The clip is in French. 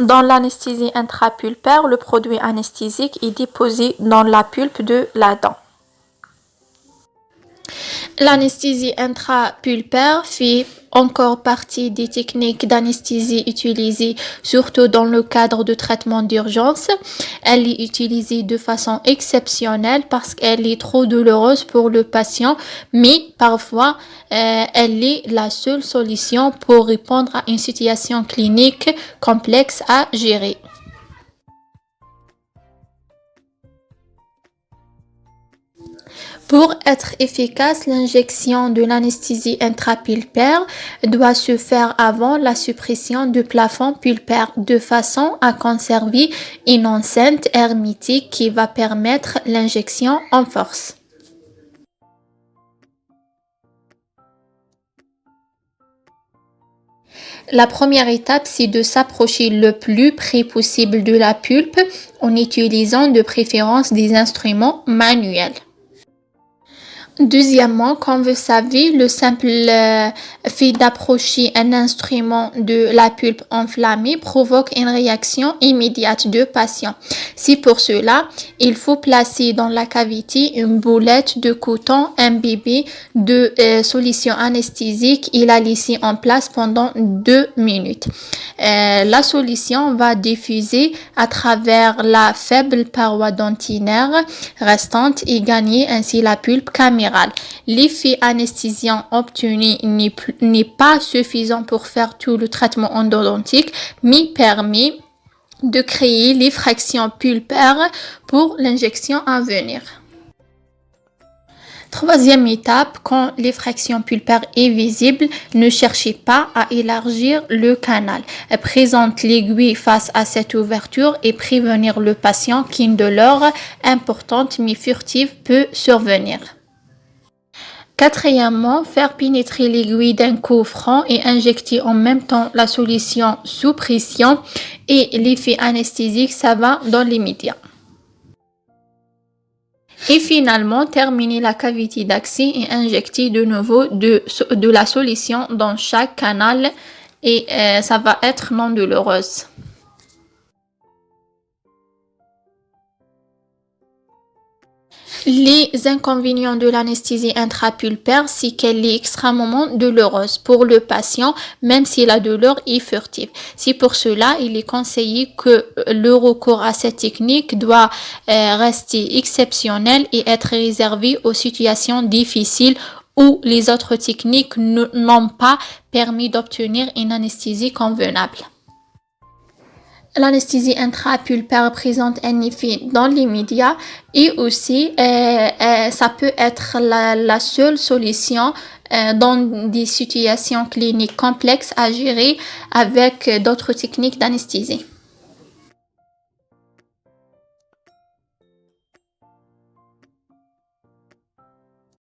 Dans l'anesthésie intrapulpaire, le produit anesthésique est déposé dans la pulpe de la dent. L'anesthésie intrapulpaire fait encore partie des techniques d'anesthésie utilisées surtout dans le cadre de traitement d'urgence. Elle est utilisée de façon exceptionnelle parce qu'elle est trop douloureuse pour le patient, mais parfois elle est la seule solution pour répondre à une situation clinique complexe à gérer. Pour être efficace, l'injection de l'anesthésie intrapulpaire doit se faire avant la suppression du plafond pulpaire de façon à conserver une enceinte hermétique qui va permettre l'injection en force. La première étape, c'est de s'approcher le plus près possible de la pulpe en utilisant de préférence des instruments manuels. Deuxièmement, comme vous savez, le simple fait d'approcher un instrument de la pulpe enflammée provoque une réaction immédiate du patient. C'est pour cela, il faut placer dans la cavité une boulette de coton imbibée de solution anesthésique et la laisser en place pendant 2 minutes. La solution va diffuser à travers la faible paroi dentinaire restante et gagner ainsi la pulpe camérale. L'effet anesthésiant obtenu n'est pas suffisant pour faire tout le traitement endodontique, mais permet de créer l'effraction pulpaire pour l'injection à venir. Troisième étape, quand l'effraction pulpaire est visible, ne cherchez pas à élargir le canal. Présente l'aiguille face à cette ouverture et prévenir le patient qu'une douleur importante mais furtive peut survenir. Quatrièmement, faire pénétrer l'aiguille d'un coup franc et injecter en même temps la solution sous pression et l'effet anesthésique, ça va dans l'immédiat. Et finalement, terminer la cavité d'accès et injecter de nouveau de la solution dans chaque canal et ça va être non douloureuse. Les inconvénients de l'anesthésie intrapulpaire, c'est qu'elle est extrêmement douloureuse pour le patient, même si la douleur est furtive. C'est pour cela il est conseillé que le recours à cette technique doit rester exceptionnel et être réservé aux situations difficiles où les autres techniques n'ont pas permis d'obtenir une anesthésie convenable. L'anesthésie intrapulpaire présente un effet dans l'immédiat et aussi ça peut être la seule solution dans des situations cliniques complexes à gérer avec d'autres techniques d'anesthésie.